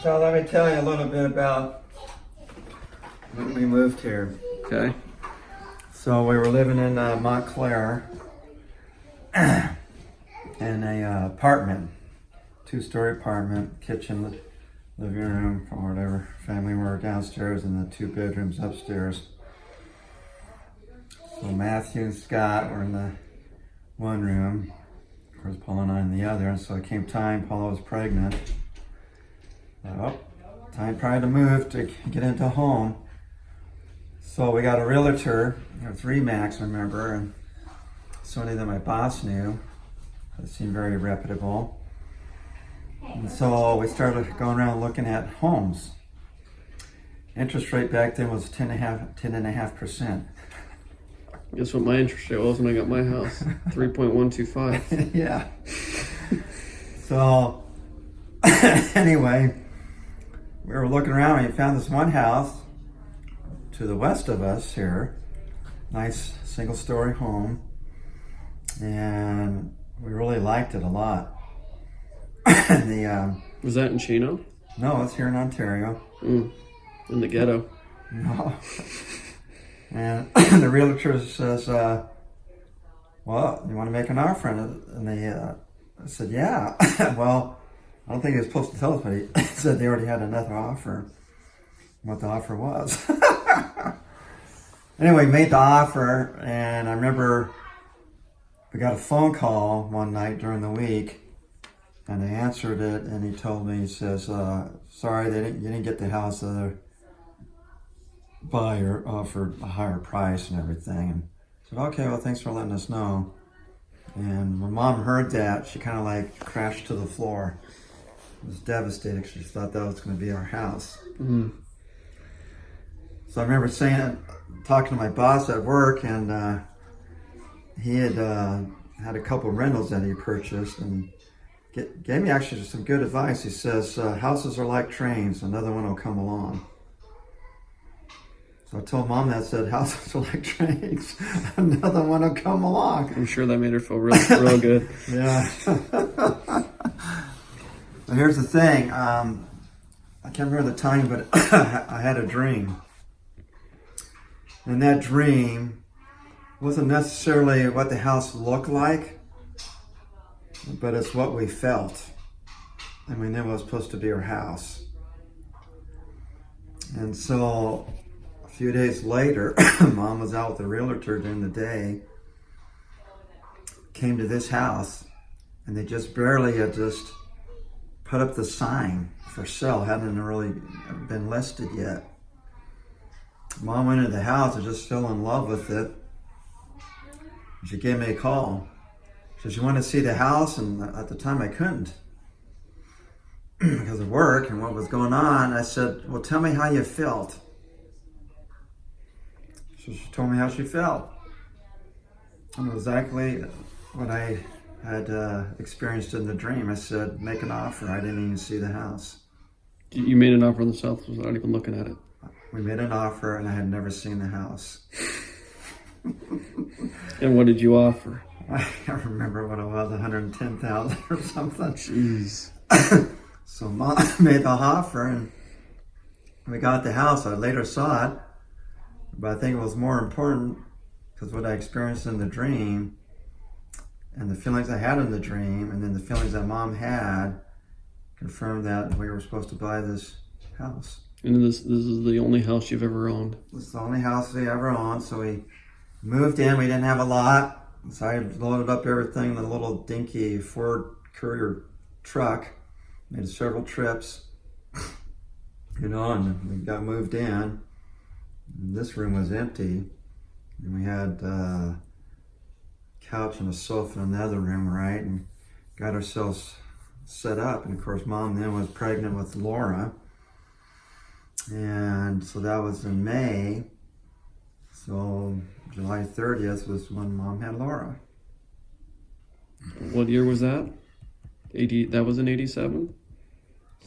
So let me tell you a little bit about when we moved here. Okay. So we were living in Montclair in a apartment, 2-story apartment, kitchen, living room, or whatever. Family were downstairs and the 2 bedrooms upstairs. So Matthew and Scott were in the one room, of course Paula and I in the other. And so it came time, Paula was pregnant. Well, time probably to move to get into a home. So we got a realtor, it was Remax, I remember, and somebody that my boss knew. It seemed very reputable. And so we started going around looking at homes. Interest rate back then was 10.5%. Guess what my interest rate was when I got my house? 3.125. Yeah. So anyway, we were looking around and we found this one house to the west of us here. Nice single-story home. And we really liked it a lot. Was that in Chino? No, it's here in Ontario. In the ghetto. No. And the realtor says, well, you want to make an offer? And I said, yeah. Well, I don't think he was supposed to tell us, but he said they already had another offer. What the offer was. Anyway, made the offer, and I remember we got a phone call one night during the week, and I answered it, and he told me, he says, sorry, you didn't get the house. The buyer offered a higher price and everything. And I said, okay, well, thanks for letting us know. And when Mom heard that, she kind of like crashed to the floor. It was devastating. She thought that was going to be our house. Mm-hmm. So I remember talking to my boss at work, and he had had a couple of rentals that he purchased, and gave me actually just some good advice. He says, houses are like trains, another one will come along. So I told Mom that, said, houses are like trains, another one will come along. I'm sure that made her feel real good. Yeah. But here's the thing. I can't remember the time, but I had a dream. And that dream wasn't necessarily what the house looked like, but it's what we felt. I mean, it was supposed to be our house. And so a few days later, Mom was out with the realtor during the day, came to this house, and they just barely had just put up the sign for sale, hadn't really been listed yet. Mom went into the house and just fell in love with it. She gave me a call. She said she wanted to see the house, and at the time I couldn't because of work and what was going on. I said, well, tell me how you felt. So she told me how she felt. And exactly what I had experienced in the dream. I said, make an offer. I didn't even see the house. You made an offer on the south without even looking at it? We made an offer, and I had never seen the house. And what did you offer? I can't remember what it was, 110,000 or something. Jeez. So Mom made the offer, and we got the house. I later saw it, but I think it was more important because what I experienced in the dream and the feelings I had in the dream, and then the feelings that Mom had, confirmed that we were supposed to buy this house. And this is the only house you've ever owned? It's the only house we ever owned. So we moved in. We didn't have a lot. So I loaded up everything in a little dinky Ford Courier truck. Made several trips, and we got moved in. And this room was empty. And we had a couch and a sofa in the other room, right? And got ourselves set up. And of course, Mom then was pregnant with Laura. And so that was in May. So July 30th was when Mom had Laura. What year was that? 80. That was in 87.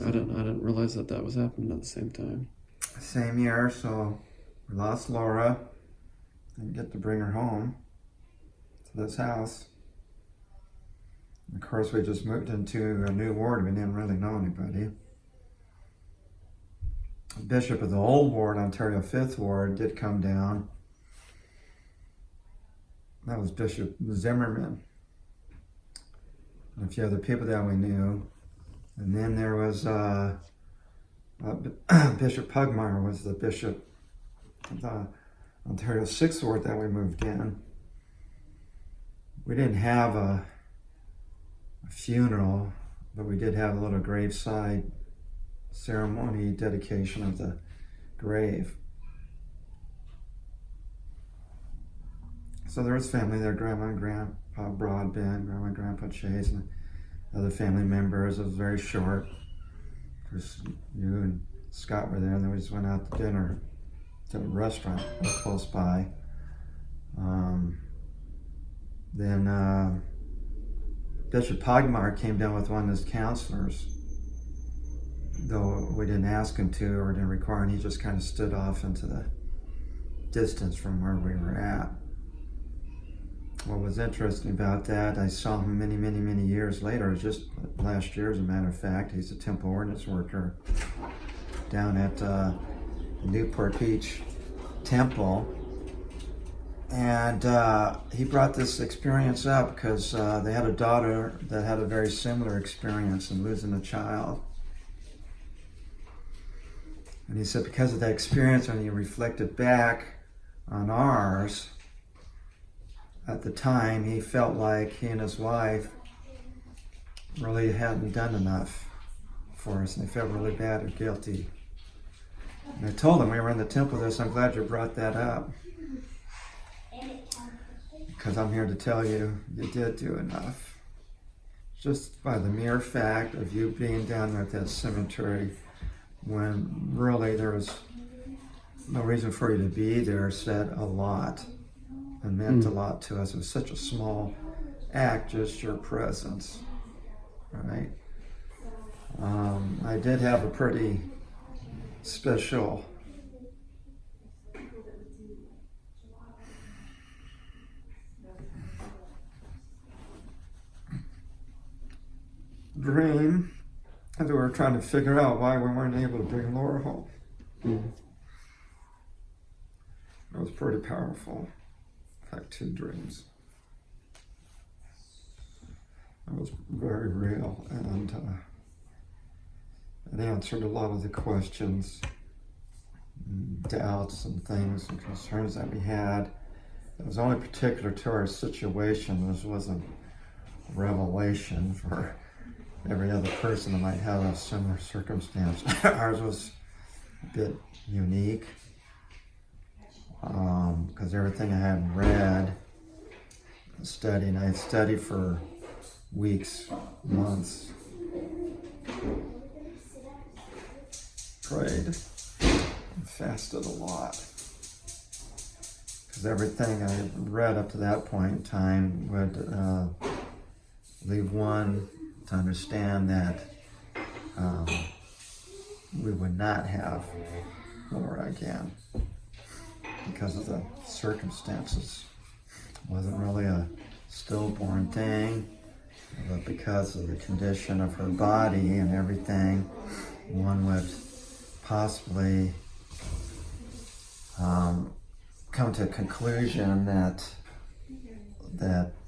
I didn't realize that was happening at the same time. Same year. So we lost Laura. Didn't get to bring her home to this house. And of course, we just moved into a new ward. We didn't really know anybody. bishop of the old ward, Ontario 5th Ward, did come down. That was Bishop Zimmerman. And a few other people that we knew. And then there was Bishop Pugmire was the bishop of the Ontario 6th Ward that we moved in. We didn't have a funeral, but we did have a little graveside ceremony, dedication of the grave. So there was family there, Grandma and Grandpa Broadbent, Grandma and Grandpa Chase, and other family members. It was very short. Just you and Scott were there, and then we just went out to dinner to a restaurant close by. Then Bishop Pugmire came down with one of his counselors, though we didn't ask him to or didn't require him. He just kind of stood off into the distance from where we were at. What was interesting about that, I saw him many years later, just last year as a matter of fact. He's a temple ordinance worker down at the Newport Beach Temple. And he brought this experience up because they had a daughter that had a very similar experience in losing a child. And he said because of that experience, when he reflected back on ours, at the time, he felt like he and his wife really hadn't done enough for us, and they felt really bad or guilty. And I told him, we were in the temple there, so I'm glad you brought that up, because I'm here to tell you, you did do enough. Just by the mere fact of you being down there at that cemetery, when really there was no reason for you to be there, said a lot. And meant a lot to us. It was such a small act, just your presence, right? I did have a pretty special dream as we were trying to figure out why we weren't able to bring Laura home. It was pretty powerful. Like 2 dreams. It was very real, and it answered a lot of the questions, doubts, and things and concerns that we had. It was only particular to our situation. This wasn't revelation for every other person that might have a similar circumstance. Ours was a bit unique. Because everything I had read, studied, I had studied for weeks, months, prayed, and fasted a lot. Because everything I had read up to that point in time would leave one to understand that we would not have Laura again. Because of the circumstances. It wasn't really a stillborn thing, but because of the condition of her body and everything, one would possibly come to a conclusion that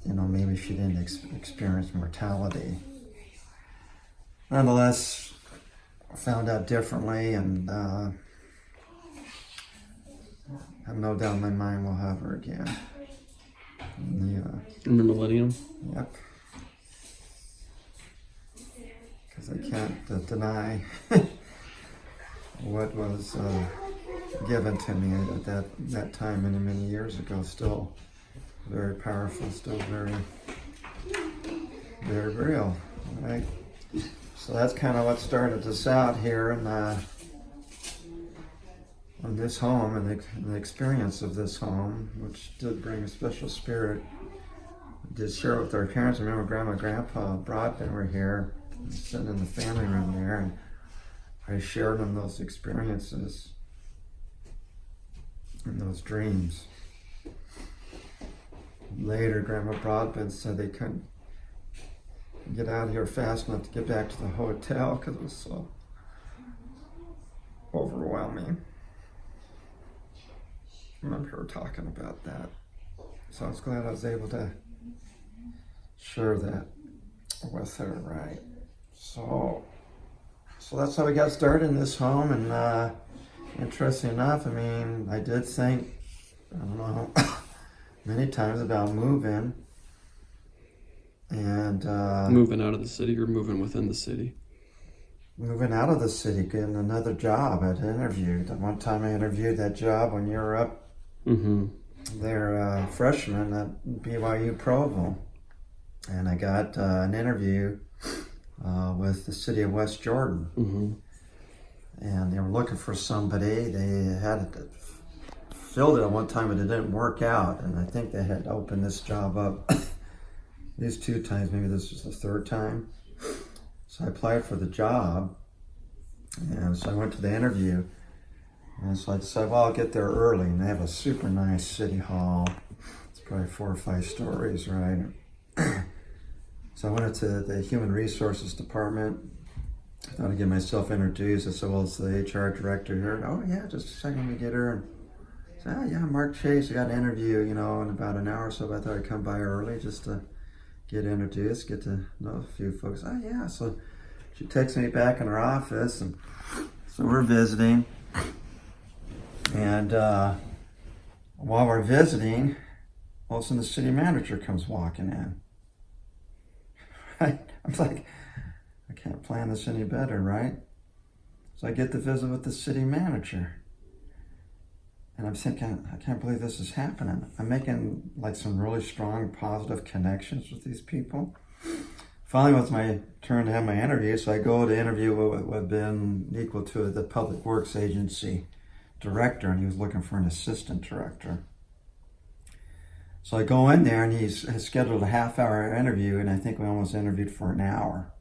maybe she didn't experience mortality. Nonetheless, found out differently, and I have no doubt in my mind we'll have her again. In the millennium? Yep. Because I can't deny what was given to me at that time many years ago. Still very powerful, still very real, right? So that's kind of what started us out here on this home and the experience of this home, which did bring a special spirit. I did share with our parents. I remember Grandma and Grandpa Broadbent were here, sitting in the family room there, and I shared them those experiences and those dreams. Later, Grandma Broadbent said they couldn't get out of here fast enough to get back to the hotel because it was so overwhelming. I remember her talking about that. So I was glad I was able to share that with her, right? So that's how we got started in this home, and interesting enough, I mean, I did think, I don't know, many times about moving, and Moving out of the city or moving within the city? moving out of the city, getting another job. I'd interviewed. One time I interviewed that job when you were up there, freshman at BYU Provo. And I got an interview with the city of West Jordan. And they were looking for somebody. They had filled it at one time, but it didn't work out. And I think they had opened this job up these 2 times. Maybe this was the 3rd time. So I applied for the job. And so I went to the interview. And so I decided, well, I'll get there early. And they have a super nice city hall. It's probably 4 or 5 stories, right? So I went into the human resources department. I thought I'd get myself introduced. I said, well, it's the HR director here. Oh, yeah, just a second, let me get her. And I said, oh, yeah, Mark Chase. I got an interview, in about an hour or so. But I thought I'd come by early just to get introduced, get to know a few folks. Oh, yeah. So she takes me back in her office. And so we're visiting. And while we're visiting, all of a sudden the city manager comes walking in. Right? I'm like, I can't plan this any better, right? So I get to visit with the city manager. And I'm thinking, I can't believe this is happening. I'm making like some really strong, positive connections with these people. Finally, it was my turn to have my interview. So I go to interview what would have been equal to the Public Works Agency director, and he was looking for an assistant director. So I go in there, and he's scheduled a half-hour interview, and I think we almost interviewed for an hour.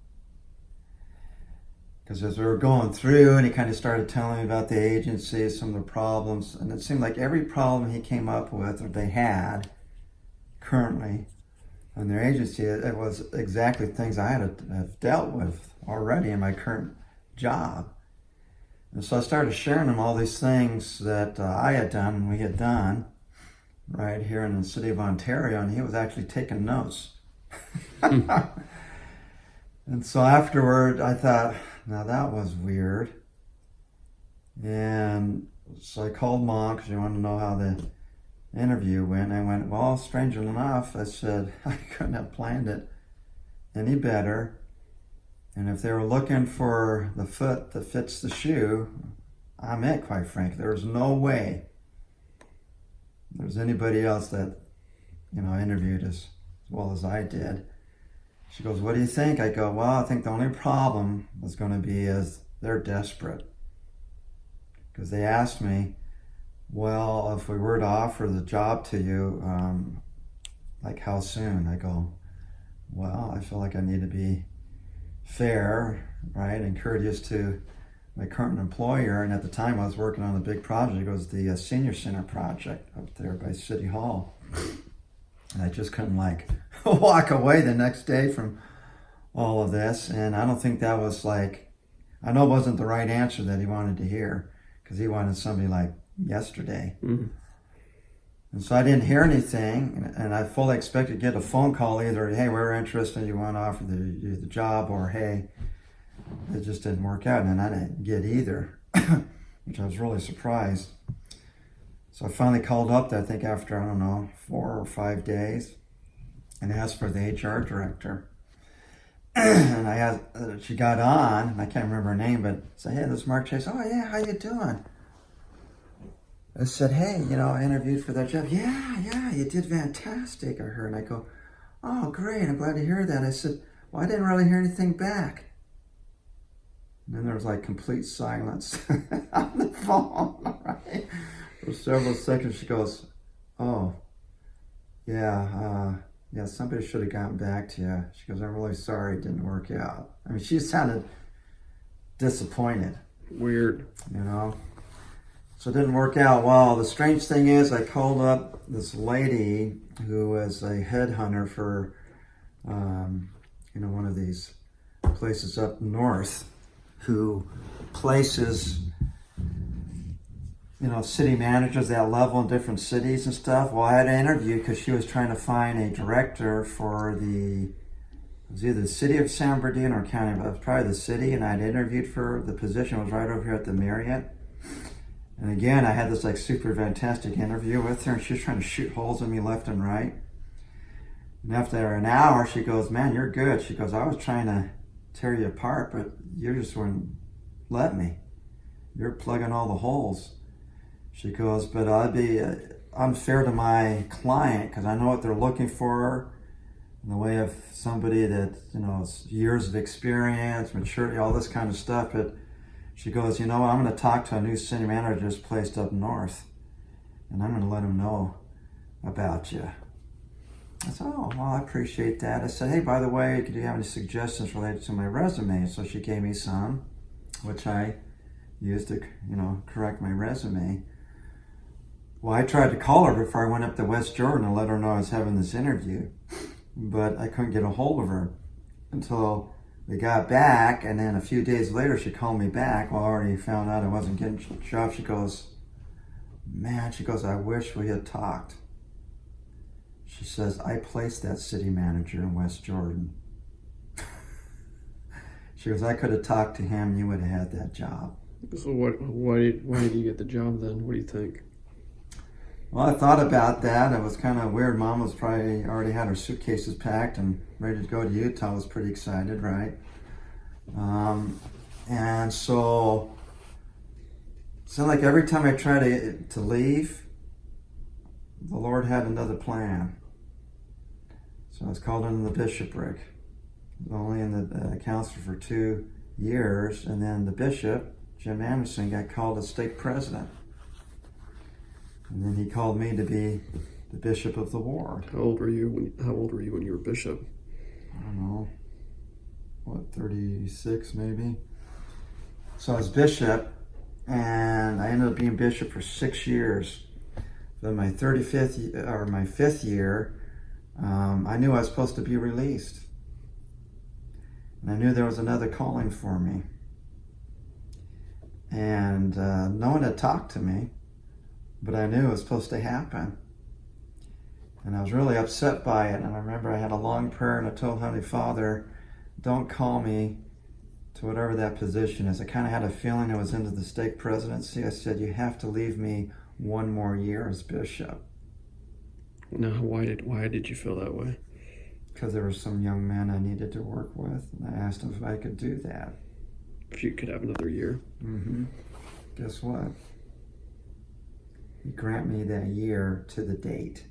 Because as we were going through, and he kind of started telling me about the agency, some of the problems, and it seemed like every problem he came up with, or they had currently in their agency, it was exactly things I have dealt with already in my current job. And so I started sharing him all these things that I had done and we had done right here in the city of Ontario, and he was actually taking notes. And so afterward, I thought, now that was weird. And so I called Mom because she wanted to know how the interview went. I went, well, strangely enough, I said, I couldn't have planned it any better. And if they were looking for the foot that fits the shoe, I'm it, quite frankly. There was no way there's anybody else that, interviewed as well as I did. She goes, what do you think? I go, well, I think the only problem is going to be is they're desperate. Because they asked me, well, if we were to offer the job to you, like how soon? I go, well, I feel like I need to be fair, right, and courteous to my current employer. And at the time I was working on a big project. It was the senior center project up there by City Hall. And I just couldn't walk away the next day from all of this. And I don't think that was I know it wasn't the right answer that he wanted to hear, because he wanted somebody like yesterday. And so I didn't hear anything, and I fully expected to get a phone call either, hey, we're interested, you want to offer the job, or hey, it just didn't work out. And I didn't get either, which I was really surprised. So I finally called up, I think after, 4 or 5 days, and asked for the HR director. And I asked, she got on, and I can't remember her name, but said, hey, this is Mark Chase. Oh yeah, how you doing? I said, hey, I interviewed for that job. Yeah, you did fantastic, I heard. And I go, oh, great, I'm glad to hear that. I said, well, I didn't really hear anything back. And then there was complete silence on the phone, right? For several seconds, she goes, oh, yeah, somebody should have gotten back to you. She goes, I'm really sorry it didn't work out. I mean, she sounded disappointed. Weird. So it didn't work out well. The strange thing is, I called up this lady who was a headhunter for, one of these places up north, who places city managers at that level in different cities and stuff. Well, I had an interview because she was trying to find a director for it was either the city of San Bernardino or county, but it was probably the city, and I'd interviewed for the position. It was right over here at the Marriott. And again, I had this like super fantastic interview with her, and she was trying to shoot holes in me left and right. And after an hour, she goes, "Man, you're good." She goes, "I was trying to tear you apart, but you just wouldn't let me. You're plugging all the holes." She goes, "But I'd be unfair to my client because I know what they're looking for in the way of somebody that, years of experience, maturity, all this kind of stuff." But she goes, "I'm going to talk to a new city manager just placed up north, and I'm going to let him know about you." I said, "Oh, well, I appreciate that." I said, "Hey, by the way, do you have any suggestions related to my resume?" So she gave me some, which I used to, correct my resume. Well, I tried to call her before I went up to West Jordan and let her know I was having this interview, but I couldn't get a hold of her until we got back, and then a few days later she called me back. Well, I already found out I wasn't getting the job. She goes, "Man," she goes, "I wish we had talked." She says, "I placed that city manager in West Jordan." She goes, "I could have talked to him and you would have had that job." So why did you get the job then? What do you think? Well, I thought about that. It was kind of weird. Mom was probably already had her suitcases packed and ready to go to Utah. I was pretty excited, right? And so like every time I try to leave, the Lord had another plan. So I was called into the bishopric, only in the counselor for 2 years, and then the bishop, Jim Anderson, got called as stake president. And then he called me to be the bishop of the ward. How old were you when you were bishop? I don't know, 36 maybe? So I was bishop, and I ended up being bishop for 6 years. Then my 5th year, I knew I was supposed to be released. And I knew there was another calling for me. And no one had talked to me, but I knew it was supposed to happen. And I was really upset by it. And I remember I had a long prayer, and I told Heavenly Father, "Don't call me to whatever that position is." I kind of had a feeling I was into the stake presidency. I said, "You have to leave me 1 more year as bishop." Now, why did you feel that way? Because there were some young men I needed to work with, and I asked them if I could do that. If you could have another year. Guess what? He granted me that year to the date.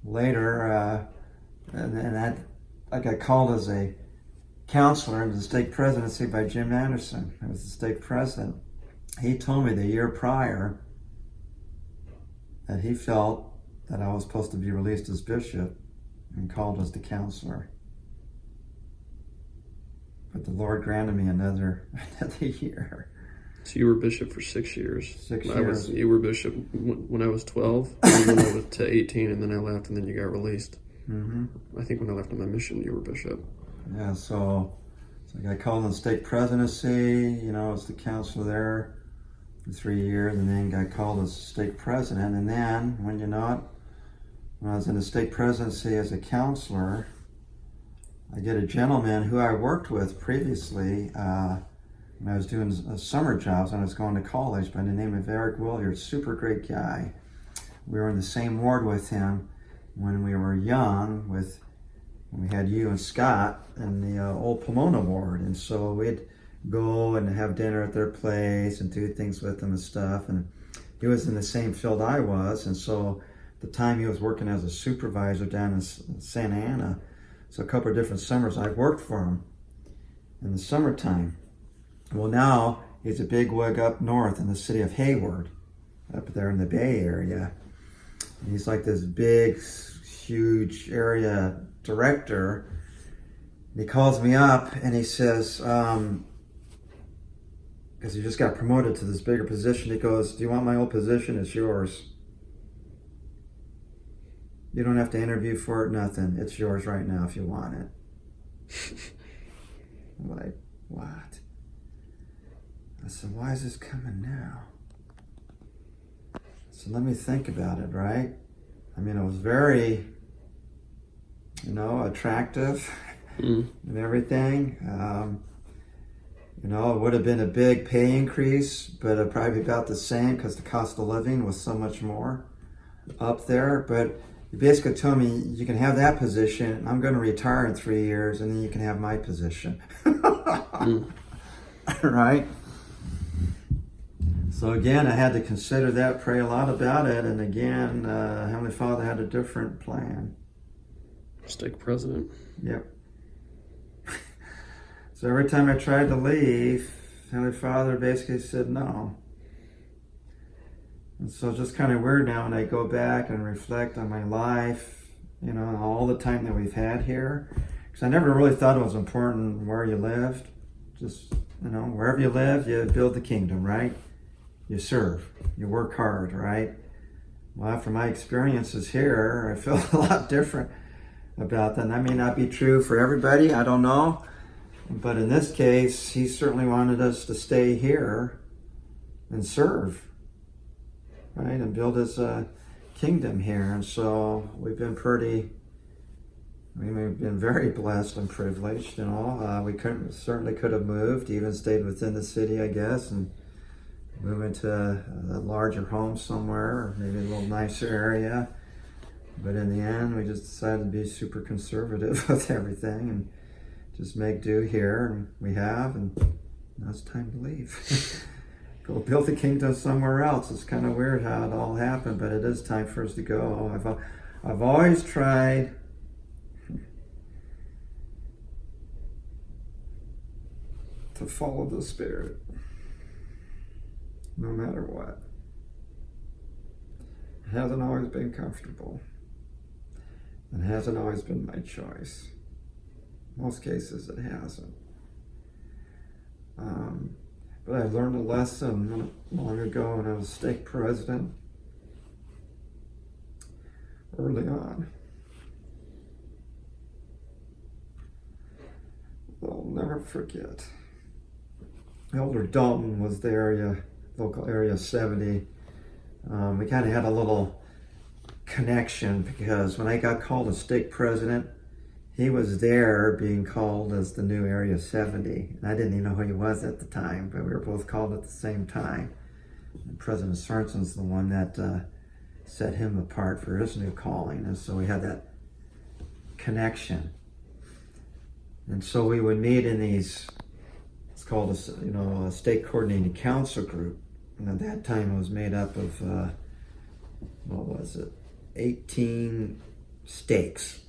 Later, I got called as a counselor into the stake presidency by Jim Anderson. I was the stake president. He told me the year prior that he felt that I was supposed to be released as bishop and called as the counselor. But the Lord granted me another year. So you were bishop for 6 years. 6 years. You were bishop when I was 12, and when I was to 18, and then I left, and then you got released. I think when I left on my mission, you were bishop. Yeah, so I got called in the stake presidency, as the counselor there for 3 years, and then got called as stake president. And then, when when I was in the stake presidency as a counselor, I get a gentleman who I worked with previously when I was doing summer jobs when I was going to college by the name of Eric Williard. Super great guy. We were in the same ward with him when we were young, when we had you and Scott in the old Pomona ward. And so we'd go and have dinner at their place and do things with them and stuff. And he was in the same field I was. And so at the time he was working as a supervisor down in Santa Ana. So a couple of different summers I worked for him in the summertime. Well, now he's a big wig up north in the city of Hayward, up there in the Bay Area. And he's like this big, huge area director. And he calls me up and he says, because he just got promoted to this bigger position, he goes, "Do you want my old position? It's yours. You don't have to interview for it, nothing. It's yours right now if you want it." I'm like, "What?" I said, why is this coming now? So let me think about it, right? I mean, it was very, attractive and everything. It would have been a big pay increase, but it'd probably be about the same because the cost of living was so much more up there. But you basically told me you can have that position. I'm going to retire in 3 years, and then you can have my position. Right? So again, I had to consider that, pray a lot about it, and again, Heavenly Father had a different plan. Stake president. Yep. So every time I tried to leave, Heavenly Father basically said no. And so it's just kind of weird now when I go back and reflect on my life, all the time that we've had here. Because I never really thought it was important where you lived. Just, wherever you live, you build the kingdom, right? You serve, you work hard, right? Well, after my experiences here, I feel a lot different about that. And that may not be true for everybody, I don't know. But in this case, he certainly wanted us to stay here and serve, right? And build his kingdom here. And so we've been very blessed and privileged, We certainly could have moved, even stayed within the city, I guess, and move into a larger home somewhere, or maybe a little nicer area. But in the end, we just decided to be super conservative with everything and just make do here, and we have, and now it's time to leave. Go build the kingdom somewhere else. It's kind of weird how it all happened, but it is time for us to go. I've always tried to follow the Spirit, no matter what. It hasn't always been comfortable. It hasn't always been my choice. Most cases it hasn't. But I learned a lesson long ago when I was stake president, early on. I'll never forget. Elder Dalton was the local area 70. We kind of had a little connection because when I got called as stake president, he was there being called as the new area 70. And I didn't even know who he was at the time, but we were both called at the same time. And President Sorensen's the one that set him apart for his new calling. And so we had that connection. And so we would meet in these, it's called a state coordinating council group. And at that time it was made up of, 18 stakes,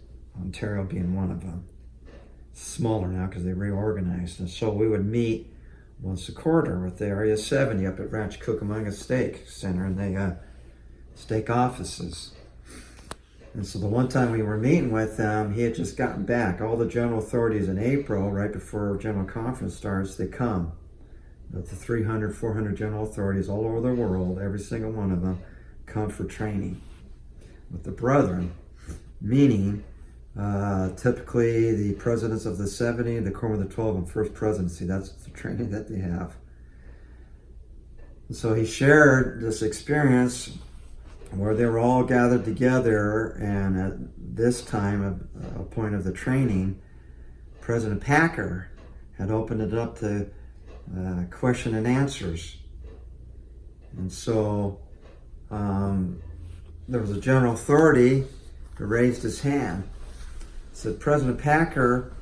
Ontario being one of them. Smaller now because they reorganized. And so we would meet once a quarter with the Area 70 up at Ranch Cucamonga Stake Center, and they got stake offices. And so the one time we were meeting with them, he had just gotten back. All the general authorities in April, right before General Conference starts, they come. The 300, 400 general authorities all over the world, every single one of them, come for training with the brethren, meaning typically the presidents of the 70, the Quorum of the 12, and First Presidency. That's the training that they have. And so he shared this experience where they were all gathered together, and at this time, a point of the training, President Packer had opened it up to question and answers. And so there was a general authority who raised his hand. Said, President Packer,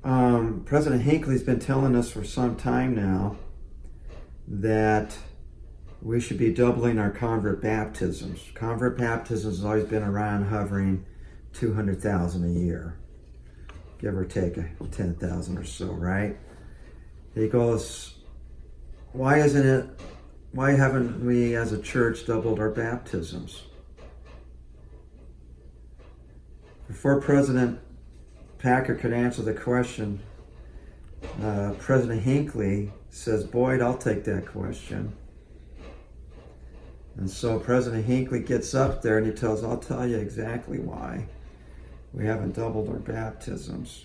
President Hinckley's been telling us for some time now that we should be doubling our convert baptisms. Convert baptisms has always been around hovering 200,000 a year, give or take 10,000 or so, right? He goes, why haven't we as a church doubled our baptisms? Before President Packer could answer the question, President Hinckley says, Boyd, I'll take that question. And so President Hinckley gets up there and he tells, I'll tell you exactly why we haven't doubled our baptisms.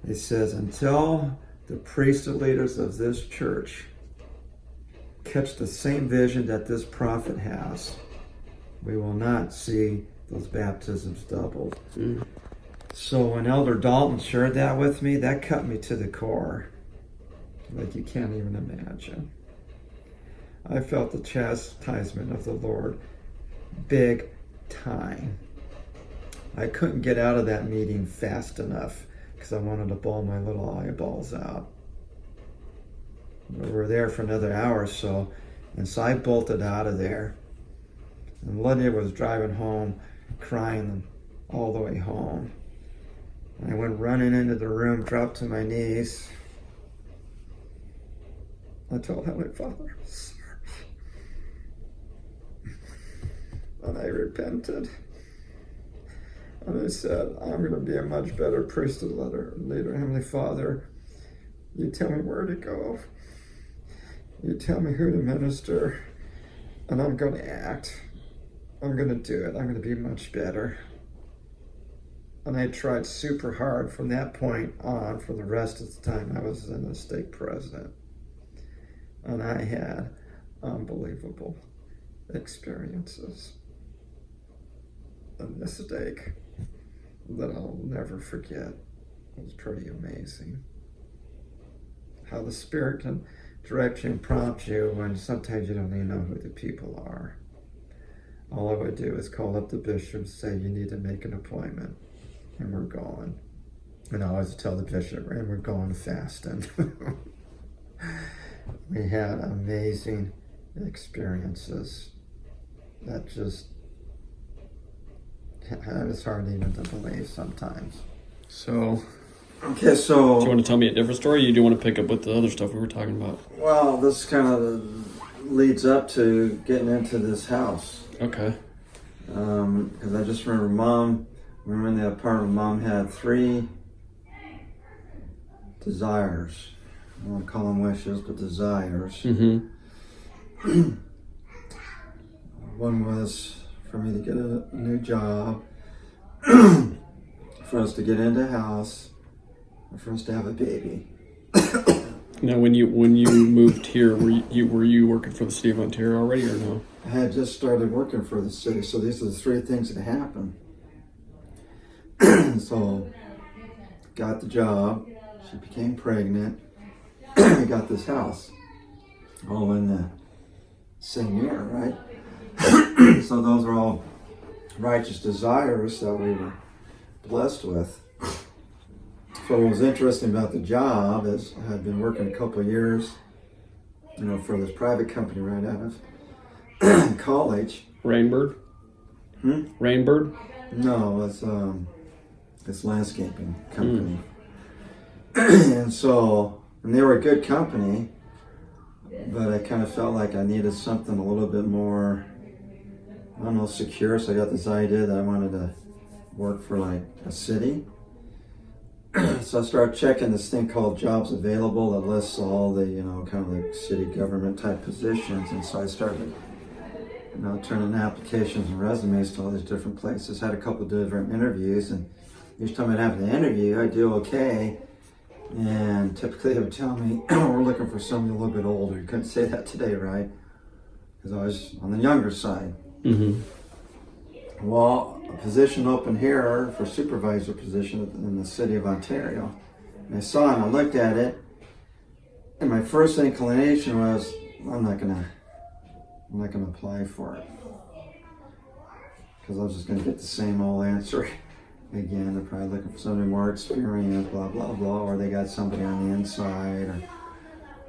He says, until the priesthood leaders of this church catch the same vision that this prophet has, we will not see those baptisms doubled. So when Elder Dalton shared that with me, that cut me to the core. Like you can't even imagine. I felt the chastisement of the Lord big time. I couldn't get out of that meeting fast enough because I wanted to bawl my little eyeballs out. We were there for another hour or so, and so I bolted out of there. And Lydia was driving home, crying all the way home. I went running into the room, dropped to my knees. I told Heavenly Father, sorry. And I repented. And I said, I'm going to be a much better priesthood leader. Heavenly Father, you tell me where to go. You tell me who to minister. And I'm going to act. I'm going to do it. I'm going to be much better. And I tried super hard from that point on for the rest of the time I was in the stake president. And I had unbelievable experiences. And this stake that I'll never forget was pretty amazing. How the Spirit can direct you and prompt you when sometimes you don't even know who the people are. All I would do is call up the bishop and say, you need to make an appointment. And we're going. And I always tell the bishop, and we're going fasting. We had amazing experiences that just, it's hard even to believe sometimes. So, okay, so. do you want to tell me a different story, or you do want to pick up with the other stuff we were talking about? Well, this kind of leads up to getting into this house. Okay. Because I just remember Mom, when we were in the apartment, Mom had 3 desires. I don't want to call them wishes, but desires. Mm-hmm. One was for me to get a new job, for us to get into a house, and for us to have a baby. Now, when you moved here, were you working for the city of Ontario already, or no? I had just started working for the city, so these are the 3 things that happened. So, got the job, she became pregnant, we got this house, all in the same year, right? So those are all righteous desires that we were blessed with. So what was interesting about the job is I had been working a couple of years, for this private company right out of college. Rainbird? Rainbird? No, it's landscaping company. And they were a good company, but I kind of felt like I needed something a little bit more, I don't know, secure. So I got this idea that I wanted to work for like a city. So I started checking this thing called Jobs Available that lists all the, kind of like city government type positions. And so I started, turning applications and resumes to all these different places. Had a couple of different interviews, and each time I'd have an interview, I'd do okay. And typically they would tell me, we're looking for somebody a little bit older. You couldn't say that today, right? Because I was on the younger side. Mm-hmm. Well, a position open here for supervisor position in the city of Ontario. And I saw it and I looked at it, and my first inclination was, I'm not gonna apply for it. Because I was just gonna get the same old answer. Again, they're probably looking for somebody more experienced, blah, blah, blah, or they got somebody on the inside or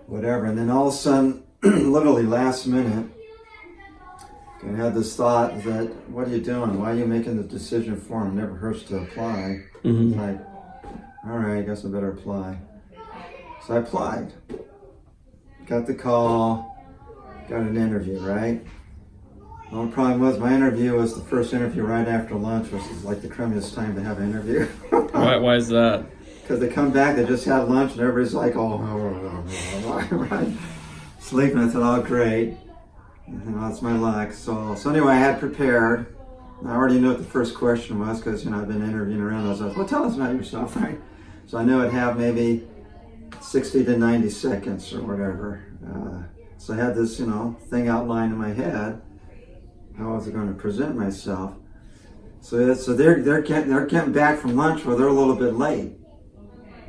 whatever. And then all of a sudden, literally last minute, I had this thought that, what are you doing? Why are you making the decision for him? It never hurts to apply. Mm-hmm. It's like, all right, I guess I better apply. So I applied. Got the call, got an interview, right? The only problem was my interview was the first interview right after lunch, which is like the crummiest time to have an interview. Why is that? Because they come back, they just had lunch, and everybody's like, right? Sleeping. I thought, oh, great. That's my luck. So anyway, I had prepared. I already knew what the first question was because, I've been interviewing around. I was like, well, tell us about yourself, right? So I knew I'd have maybe 60 to 90 seconds or whatever. So I had this, thing outlined in my head. How I was going to present myself. So they're getting back from lunch, where they're a little bit late.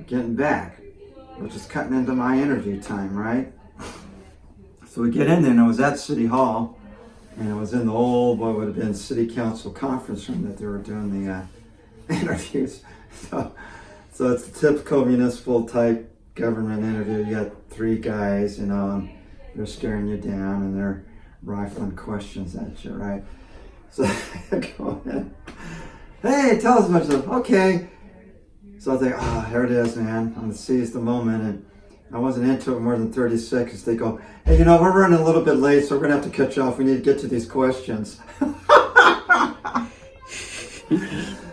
Getting back, which is cutting into my interview time, right? So we get in there, and it was at City Hall, and it was in the old, what would have been City Council conference room that they were doing the interviews. So it's the typical municipal type government interview. You got three guys, and they're staring you down, and they're rifling questions at you, right? So I go in. Hey, tell us about yourself. Okay. So I think, here it is, man. I'm going to seize the moment. And I wasn't into it more than 30 seconds. They go, hey, we're running a little bit late, so we're going to have to cut you off. We need to get to these questions.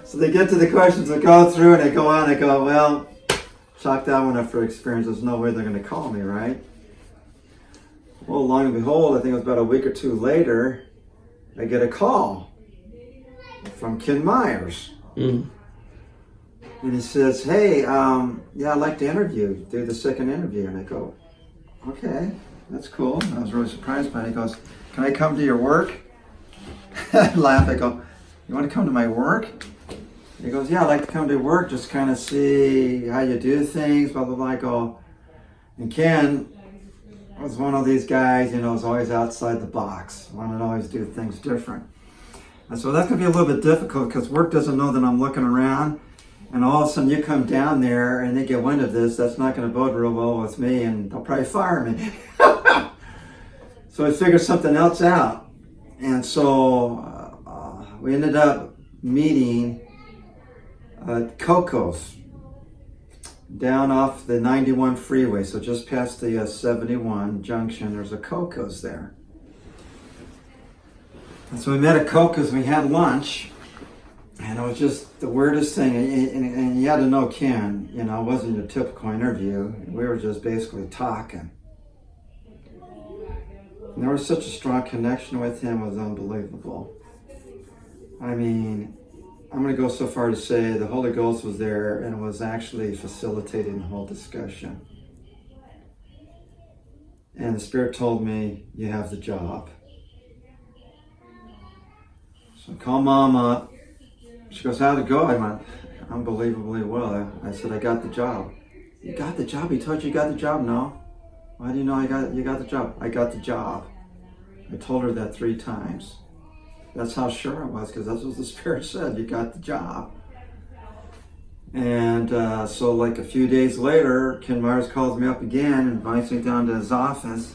So they get to the questions, they go through, and they go on. I go, well, chalk that one up for experience. There's no way they're going to call me, right? Well, long and behold, I think it was about a week or two later, I get a call from Ken Myers. Mm. And he says, hey, I'd like to do the second interview. And I go, okay, that's cool. I was really surprised by it. He goes, can I come to your work? I laugh. I go, you want to come to my work? He goes, yeah, I'd like to come to work, just kind of see how you do things, blah, blah, blah. I go, and Ken was one of these guys, was always outside the box, wanted to always do things different. And so that's going to be a little bit difficult, because work doesn't know that I'm looking around. And all of a sudden you come down there and they get wind of this, that's not going to bode real well with me, and they'll probably fire me. So I figured something else out. And so we ended up meeting at Coco's down off the 91 freeway. So just past the 71 junction, there's a Coco's there. And so we met at Coco's and we had lunch. And it was just the weirdest thing, and you had to know Ken, it wasn't your typical interview. We were just basically talking. And there was such a strong connection with him, it was unbelievable. I mean, I'm going to go so far to say the Holy Ghost was there and was actually facilitating the whole discussion. And the Spirit told me, you have the job. So I called Mom up. She goes, how'd it go? I went, unbelievably well. I said, I got the job. You got the job? He told you you got the job? No. Why do you know you got the job? I got the job. I told her that 3 times. That's how sure I was, because that's what the Spirit said. You got the job. And so like a few days later, Ken Myers calls me up again and invites me down to his office.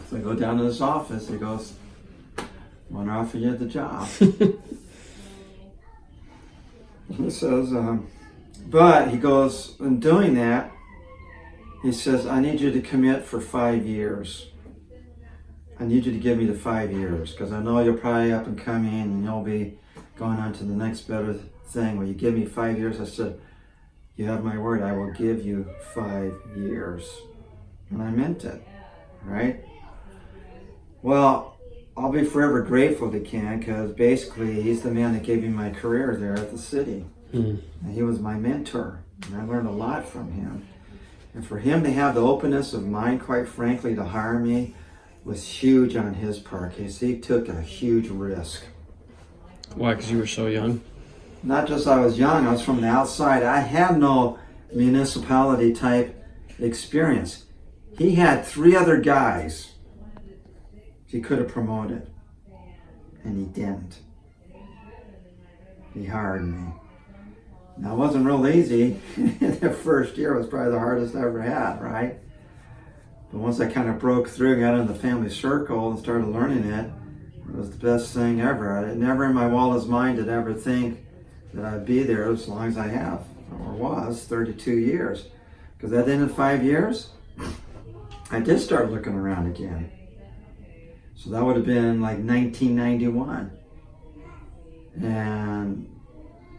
So I go down to his office. He goes, I want to offer you the job. He says, but he goes, in doing that, he says, I need you to commit for 5 years. I need you to give me the 5 years, because I know you're probably up and coming and you'll be going on to the next better thing. Will you give me 5 years? I said, you have my word, I will give you 5 years. And I meant it, right? Well, I'll be forever grateful to Ken, because basically he's the man that gave me my career there at the city. And he was my mentor, and I learned a lot from him. And for him to have the openness of mind, quite frankly, to hire me was huge on his part, because he took a huge risk. Why? Because you were so young? Not just I was young, I was from the outside. I had no municipality type experience. He had 3 other guys he could have promoted, and he didn't. He hired me. Now, it wasn't real easy. The first year was probably the hardest I ever had, right? But once I kind of broke through, got in the family circle and started learning it, it was the best thing ever. I never in my wildest mind did ever think that I'd be there as long as I have, or was, 32 years. Because at the end of 5 years, I did start looking around again. So that would have been like 1991. And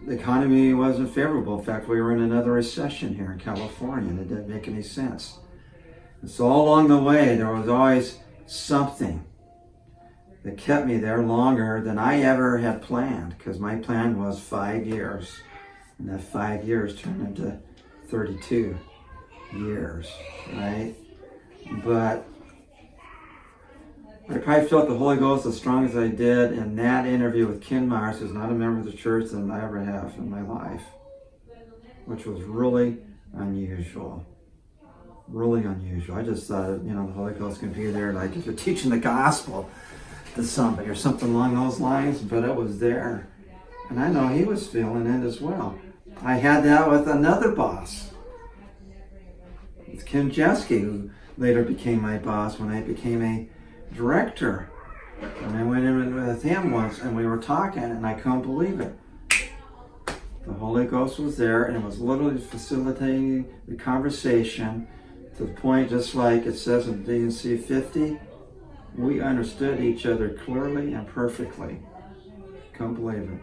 the economy wasn't favorable. In fact, we were in another recession here in California, and it didn't make any sense. And so all along the way, there was always something that kept me there longer than I ever had planned, because my plan was 5 years. And that 5 years turned into 32. years, right? But I probably felt the Holy Ghost as strong as I did in that interview with Ken Myers, who's not a member of the church, than I ever have in my life, which was really unusual. Really unusual. I just thought, the Holy Ghost can be there, like if you're teaching the gospel to somebody or something along those lines, but it was there. And I know he was feeling it as well. I had that with another boss. It's Kim Jeske, who later became my boss when I became a director. And I went in with him once and we were talking and I couldn't believe it. The Holy Ghost was there and it was literally facilitating the conversation to the point, just like it says in D&C 50, we understood each other clearly and perfectly. Couldn't believe it.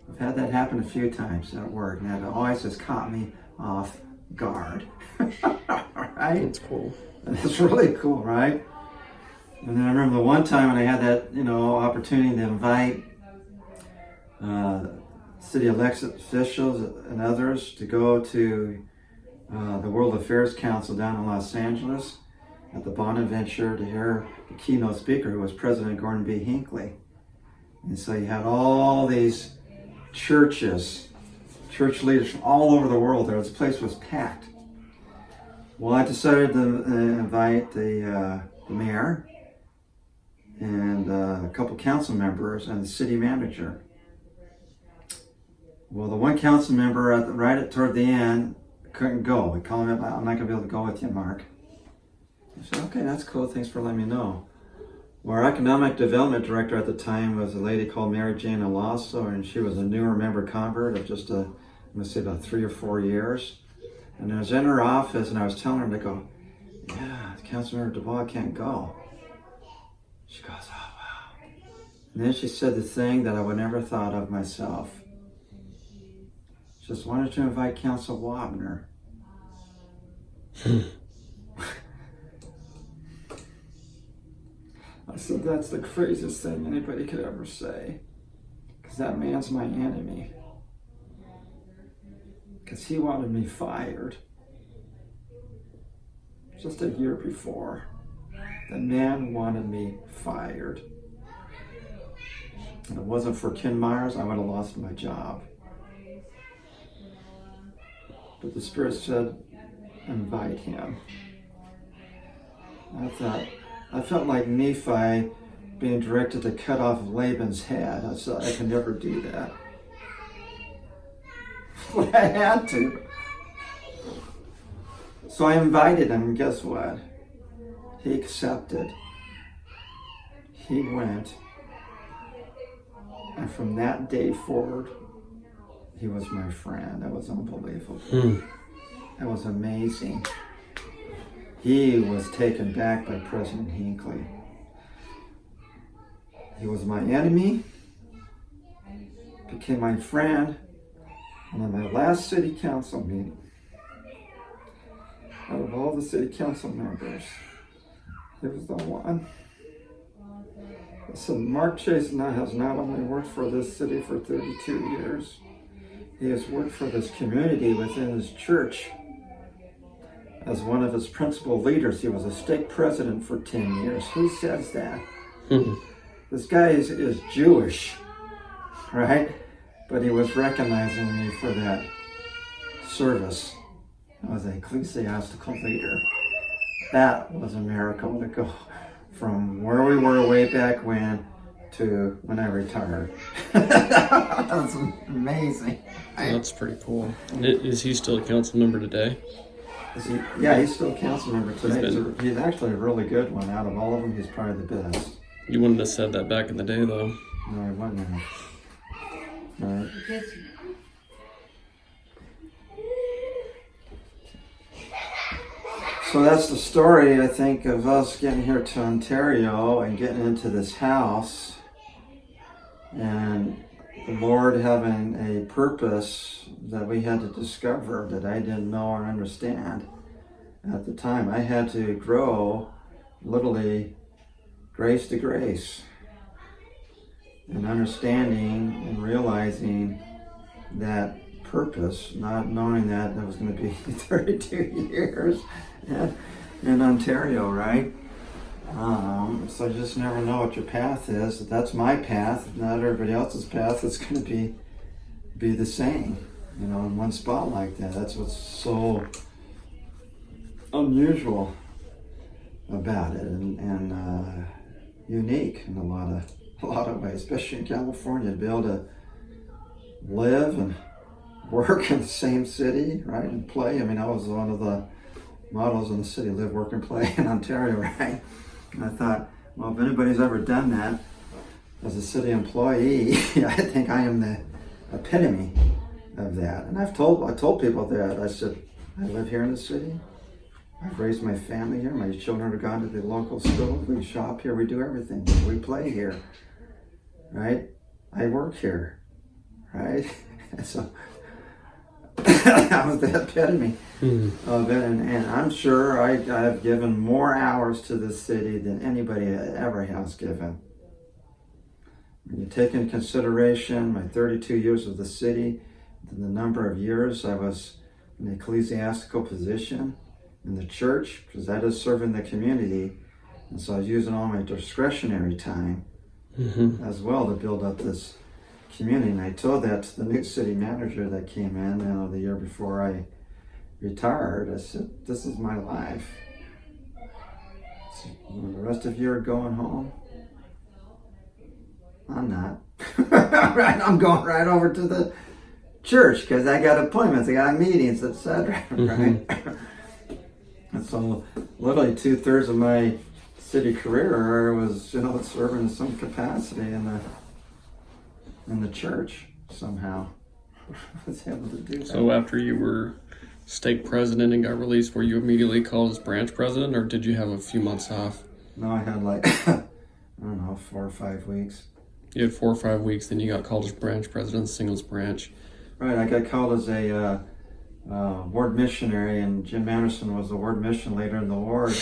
I've had that happen a few times at work, and it always just caught me off guard. Right? That's cool. It's really cool, right? And then I remember the one time when I had that, opportunity to invite city elected officials and others to go to the World Affairs Council down in Los Angeles at the Bonaventure to hear the keynote speaker, who was President Gordon B. Hinckley. And so you had all these church leaders from all over the world there. This place was packed. Well, I decided to invite the mayor and a couple council members and the city manager. Well, the one council member toward the end couldn't go. We called him up, I'm not going to be able to go with you, Mark. I said, okay, that's cool. Thanks for letting me know. Well, our economic development director at the time was a lady called Mary Jane Alasso, and she was a newer member convert of just about 3 or 4 years. And I was in her office and I was telling her to go, yeah, Councilmember Dubois can't go. She goes, oh, wow. And then she said the thing that I would never thought of myself. She just wanted to invite Council Wabner. I said, that's the craziest thing anybody could ever say. Because that man's my enemy. Because he wanted me fired. Just a year before. The man wanted me fired. If it wasn't for Ken Myers, I would have lost my job. But the Spirit said, invite him. I felt like Nephi being directed to cut off Laban's head. I said, I can never do that. But I had to. So I invited him, and guess what? He accepted. He went. And from that day forward, he was my friend. That was unbelievable. That was amazing. He was taken back by President Hinckley. He was my enemy, became my friend, and on my last city council meeting, out of all the city council members, he was the one that said, Mark Chase has not only worked for this city for 32 years, he has worked for this community within his church as one of his principal leaders. He was a stake president for 10 years. Who says that? This guy is Jewish, right? But he was recognizing me for that service as an ecclesiastical leader. That was a miracle to go from where we were way back when to when I retired. That was amazing. That's pretty cool. Is he still a council member today? Yeah, he's still a council member today. He's actually a really good one. Out of all of them, he's probably the best. You wouldn't have said that back in the day, though. No, I wouldn't have. Right. So that's the story, I think, of us getting here to Ontario and getting into this house. And the Lord having a purpose that we had to discover that I didn't know or understand at the time. I had to grow literally grace to grace and understanding and realizing that purpose, not knowing that it was going to be 32 years in Ontario, right? So you just never know what your path is. That's my path, not everybody else's path. It's going to be the same, you know, in one spot like that. That's what's so unusual about it, and unique in a lot of ways, especially in California, to be able to live and work in the same city, right, and play. I mean, that was one of the mottos in the city: live, work, and play in Ontario, right? And I thought, well, if anybody's ever done that as a city employee, I think I am the epitome of that. And I told people that. I said, I live here in the city. I've raised my family here. My children have gone to the local school. We shop here. We do everything. We play here, right? I work here, right? So that was the epitome of it. And I'm sure I have given more hours to this city than anybody ever has given. When you take into consideration my 32 years of the city, the number of years I was in the ecclesiastical position in the church, because that is serving the community, and so I was using all my discretionary time as well to build up this community. And I told that to the new city manager that came in the year before I retired. I said, this is my life. So when the rest of you are going home, I'm not. Right, I'm going right over to the church because I got appointments, I got meetings, etc. Right. And so literally 2/3 of my city career was, serving in some capacity in the church somehow. I was able to do that. So after you were stake president and got released, were you immediately called as branch president, or did you have a few months off? No, I had I don't know, 4 or 5 weeks. You had 4 or 5 weeks, then you got called as branch president, Singles branch. Right, I got called as a ward missionary, and Jim Anderson was the ward mission leader in the ward.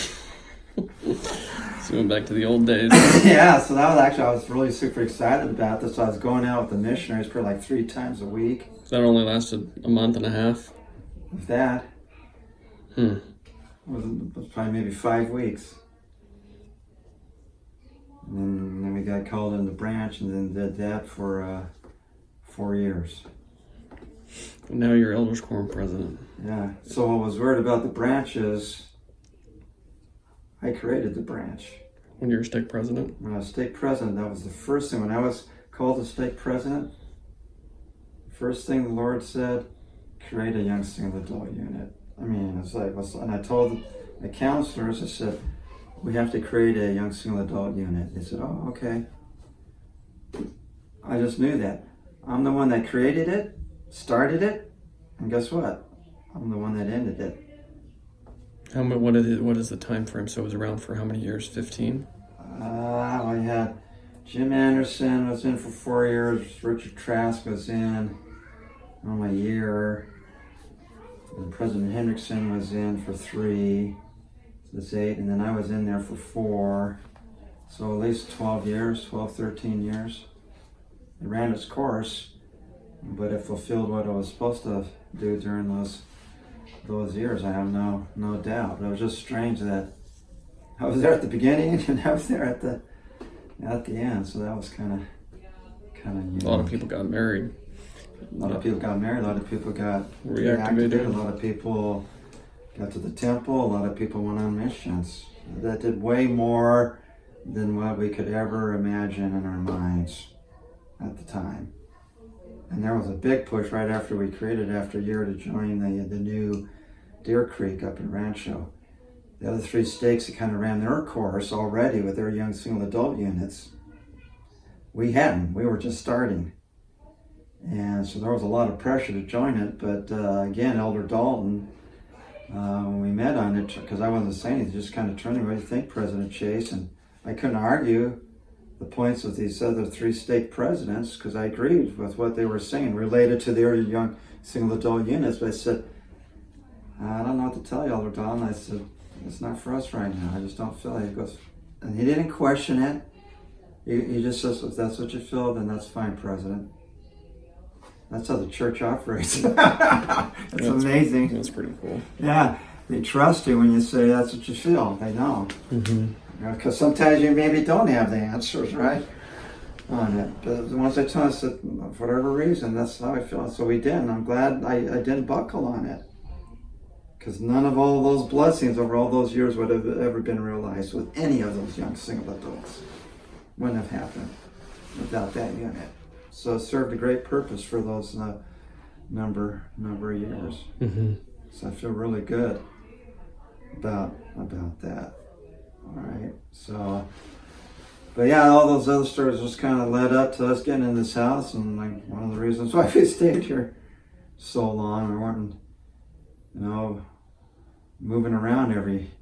So we went back to the old days. Yeah, so that was actually, I was really super excited about this. I was going out with the missionaries for 3 times a week. So that only lasted a month and a half? With that, it was probably maybe 5 weeks. And then we got called in the branch, and then did that for 4 years. And now you're Elders Quorum president. Yeah, so what was weird about the branch is I created the branch. When you were stake president? When I was stake president, that was the first thing. When I was called as stake president, the first thing the Lord said, create a young single adult unit. I mean, it's and I told the counselors, I said, we have to create a young single adult unit. They said, oh, okay. I just knew that. I'm the one that created it, started it, and guess what? I'm the one that ended it. What is the time frame? So it was around for how many years? 15? I had Jim Anderson was in for 4 years. Richard Trask was in a year. And President Hendrickson was in for 3. So that's 8. And then I was in there for 4. So at least 12 years, 12, 13 years. It ran its course, but it fulfilled what it was supposed to do during those years. I have no doubt. But it was just strange that I was there at the beginning and I was there at the end. So that was kind of unique. A lot of people got married. A lot of people got married. A lot of people got reactivated. A lot of people got to the temple. A lot of people went on missions. That did way more than what we could ever imagine in our minds at the time. And there was a big push right after we created, after a year, to join the new Deer Creek up in Rancho. The other 3 stakes that kind of ran their course already with their young single adult units. We hadn't. We were just starting. And so there was a lot of pressure to join it. But again, Elder Dalton, when we met on it, because I wasn't saying anything, just kind of turned to me, what do you think, President Chase? And I couldn't argue the points of these other 3 stake presidents because I agreed with what they were saying related to their young single adult units. But I said, I don't know what to tell you, Elder Dalton. I said, it's not for us right now. I just don't feel it. He goes, and he didn't question it. He just says, if that's what you feel, then that's fine, President. That's how the church operates. It's amazing. That's pretty cool. Yeah, they trust you when you say that's what you feel. They know. Because sometimes you maybe don't have the answers, right, on it. But the ones they tell us that for whatever reason, that's how I feel. So we did, and I'm glad I didn't buckle on it. Because none of all those blessings over all those years would have ever been realized with any of those young single adults. Wouldn't have happened without that unit. So it served a great purpose for those number of years. So I feel really good about that. All right. So, but yeah, all those other stories just kind of led up to us getting in this house, and like one of the reasons why we stayed here so long. We weren't, moving around every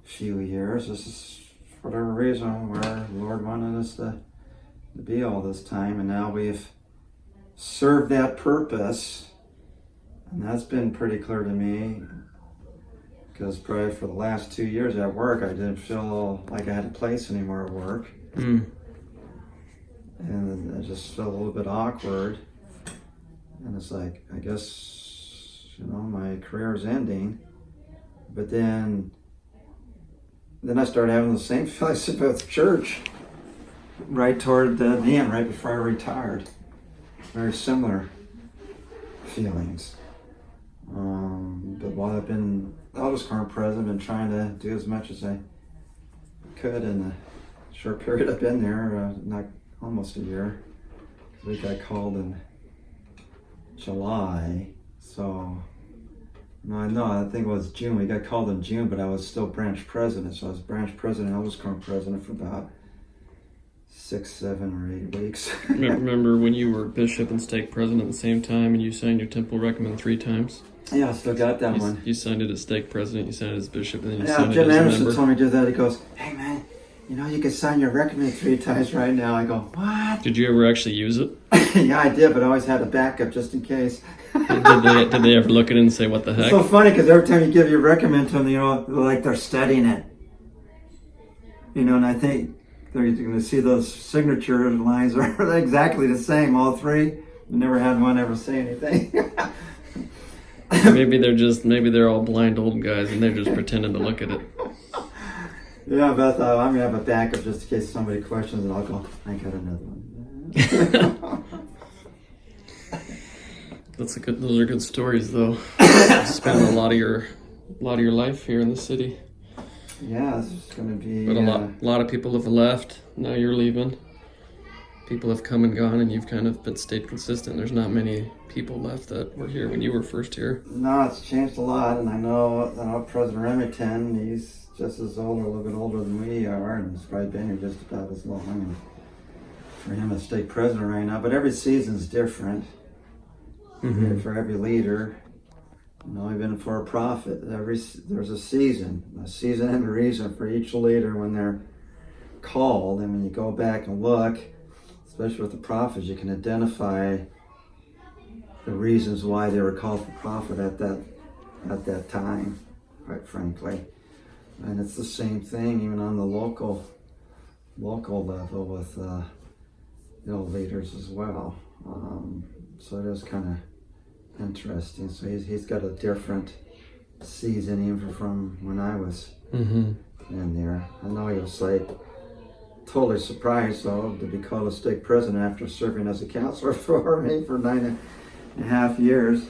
few years. This is for whatever reason where the Lord wanted us to be all this time, and now we've served that purpose, and that's been pretty clear to me. Because probably for the last 2 years at work, I didn't feel like I had a place anymore at work. And I just felt a little bit awkward. And it's like, I guess, my career is ending. But then I started having the same feelings about church right toward the end, right before I retired. Very similar feelings. But while I've been eldest current president, I've been trying to do as much as I could in the short period I've been there, not almost a year. We got called in July, so I think it was June. We got called in June, but I was still branch president, so I was branch president, eldest current president for about 6, 7, or 8 weeks. Remember when you were bishop and stake president at the same time, and you signed your temple recommend 3 times? Yeah, I still got that one. You signed it as stake president, you signed it as bishop, and then you Yeah, signed Jim it as Anderson member. told me to do that. He goes, "Hey man, you can sign your recommend 3 times right now." I go, "What?" Did you ever actually use it? Yeah, I did, but I always had a backup just in case. Did they ever look at it and say, what the heck? It's so funny because every time you give your recommend to them, like they're studying it. And I think they're going to see those signature lines are exactly the same, all 3. Never had one ever say anything. maybe they're all blind old guys and they're just pretending to look at it. Yeah, but I'm going to have a backup just in case somebody questions, and I'll go, I got another one. Those are good stories, though. You spent a lot of your life here in the city. Yeah, this is going to be. But a lot of people have left. Now you're leaving. People have come and gone, and you've kind of stayed consistent. There's not many people left that were here when you were first here. No, it's changed a lot, and I know President Remington. He's just as old, or a little bit older than we are, and he's probably been here just about as long. And for him as stake president right now, but every season's different. For every leader, even for a prophet, there's a season and a reason for each leader when they're called. And when you go back and look, especially with the prophets, you can identify the reasons why they were called for prophet at that time, quite frankly. And it's the same thing even on the local level with leaders as well. So it is kind of interesting. So he's got a different season even from when I was in there. I know he was like totally surprised though to be called a stake president after serving as a counselor for me for 9.5 years.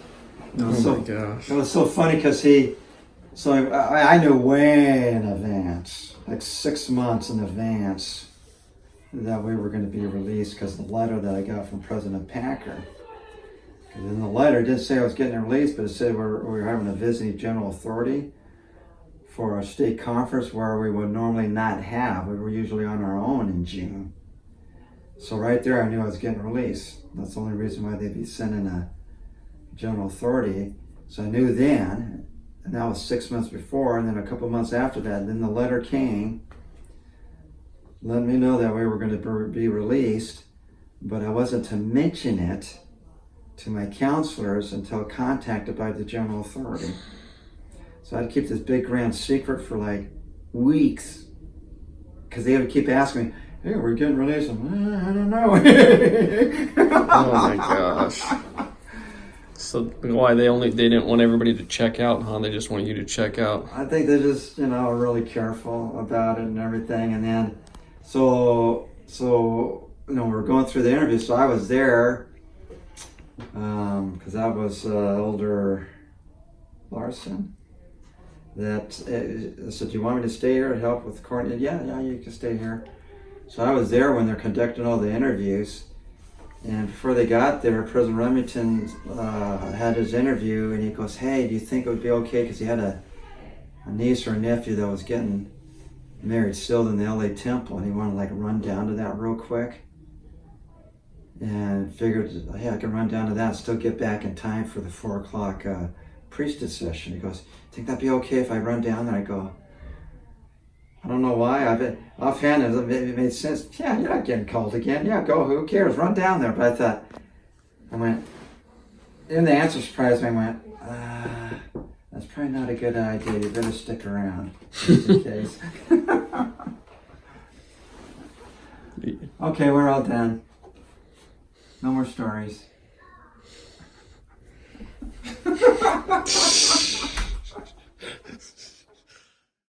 My gosh! It was so funny because I knew way in advance, like 6 months in advance, that we were going to be released because of the letter that I got from President Packer. And in the letter, it didn't say I was getting released, but it said we were having a visiting general authority for a state conference where we would normally not have. We were usually on our own in June. So right there, I knew I was getting released. That's the only reason why they'd be sending a general authority. So I knew then, and that was 6 months before, and then a couple months after that, then the letter came letting me know that we were going to be released, but I wasn't to mention it to my counselors until contacted by the general authority. So I'd keep this big grand secret for like weeks because they would keep asking me, "Hey, we're getting released." I'm, I don't know. Oh my gosh. So why they didn't want everybody to check out, huh? They just want you to check out. I think they're just, are really careful about it and everything. And then, so we're going through the interview. So I was there, because that was Elder Larson. That said, "Do you want me to stay here and help with Courtney?" Yeah, you can stay here. So I was there when they're conducting all the interviews. And before they got there, President Remington had his interview, and he goes, "Hey, do you think it would be okay?" Because he had a niece or a nephew that was getting married still in the LA Temple, and he wanted to run down to that real quick. And figured, hey, I can run down to that and still get back in time for the 4 o'clock priestess session. He goes, "Think that'd be okay if I run down there?" I go, "I don't know why. Offhand, it made sense. Yeah, you're not getting called again. Yeah, go. Who cares? Run down there." But I went, and the answer surprised me. I went, that's probably not a good idea. You better stick around, just in case. Okay, we're all done. No more stories.